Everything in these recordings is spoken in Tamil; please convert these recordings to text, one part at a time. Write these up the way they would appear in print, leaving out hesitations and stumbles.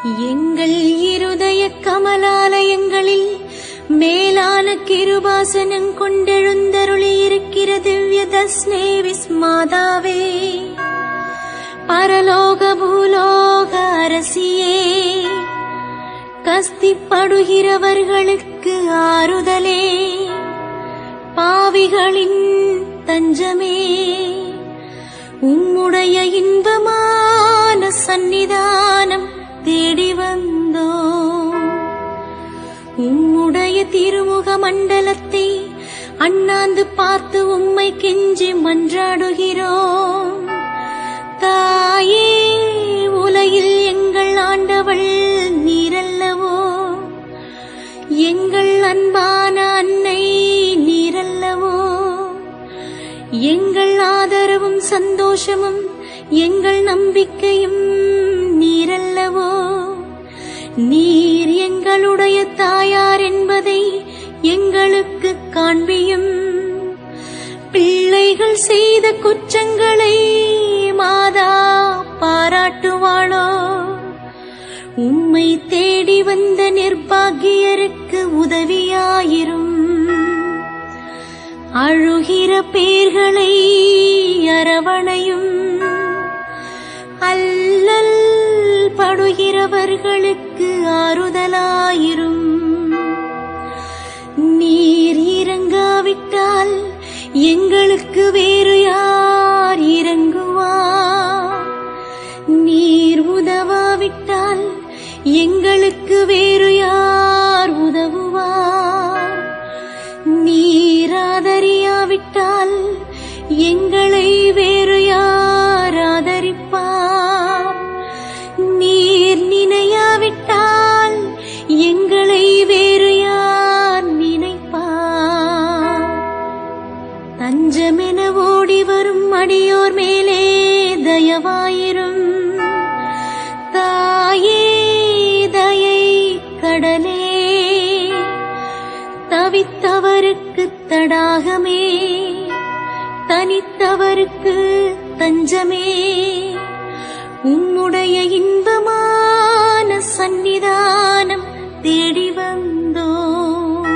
எங்கள் இருதய கமலாலயங்களில் மேலான கிருபாசனம் கொண்டெழுந்தருளியிருக்கிற திவ்ய தஸ்னே விஸ்மாதாவே, பரலோக பூலோக அரசியே, கஸ்திப்படுகிறவர்களுக்கு ஆறுதலே, பாவிகளின் தஞ்சமே, உம்முடைய இன்பமான சந்நிதானம் தேடி வந்தோம். உம்முடைய திருமுக மண்டலத்தை அண்ணாந்து பார்த்து உம்மை கெஞ்சி மன்றாடுகிறோம். தாயே, உலகில் எங்கள் ஆண்டவள் நீரல்லவோ, எங்கள் அன்பான அன்னை நீரல்லவோ, எங்கள் ஆதரவும் சந்தோஷமும் எங்கள் நம்பிக்கையும் நீரல்லவோ. நீர் எங்களுடைய தாயார் என்பதை எங்களுக்கு காண்பியும். பிள்ளைகள் செய்த குற்றங்களை மாதா பாராட்டுவாளோ? உம்மை தேடி வந்த நிர்பாகியருக்கு உதவியாயிரும். அழுகிற பேர்களை அரவணையும். அல்லல் படுகிறவர்களுக்கு ஆறுதலாயிரும். நீர் இறங்காவிட்டால் எங்களுக்கு வேறு யார் இறங்குவார்? நீர் உதவாவிட்டால் எங்களுக்கு வேறு யார் உதவுவார்? நீர் ஆதரியாவிட்டால் எங்களை வேறு யார் ஆதரிப்பார்? நீர் நினையாவிட்டால் எங்களை வேறு யார் நினைப்பார்? தஞ்சமென ஓடி வரும் அடியோர் மேலே தயவாயிரும். தாயே, தயை கடலே, தவித்தவருக்கு தடாகமே, தனித்தவருக்கு தஞ்சமே, உம்முடைய இன்பமான சந்நிதானம் தேடி வந்தோம்.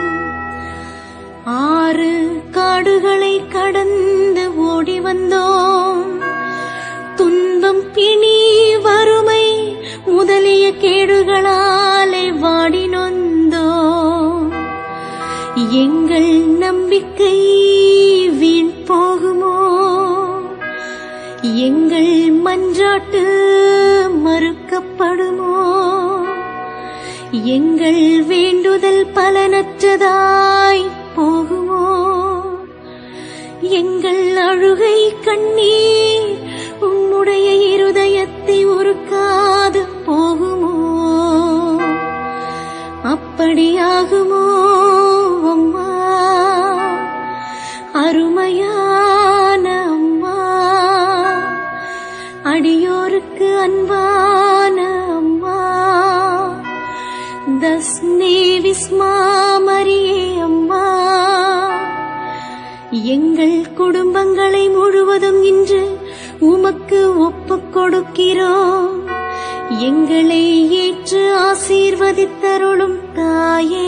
6 காடுகளை கடந்து ஓடி வந்தோம். துன்பம், பிணி, வறுமை முதலிய கேடுகளாலே வாடி நொந்தோம். எங்கள் நம்பிக்கை வீண் போகுமோ? எங்கள் மன்றாட்டு மறுக்கப்படுமோ? எங்கள் வேண்டுதல் பலனற்றதாய் போகுமோ? எங்கள் அழுகை கண்ணீர் உம்முடைய இருதயத்தை உருக்காது போகுமோ? அப்படியாகுமோ அம்மா, அருமையான அம்மா, அடியோருக்கு அன்பான அம்மா, தஸ்னே விஸ்மா மரியே அம்மா. எங்கள் குடும்பங்களை முழுவதும் இன்று உமக்கு ஒப்புக் கொடுக்கிறோம். எங்களை ஏற்று ஆசீர்வதித்தருளும் தாயே.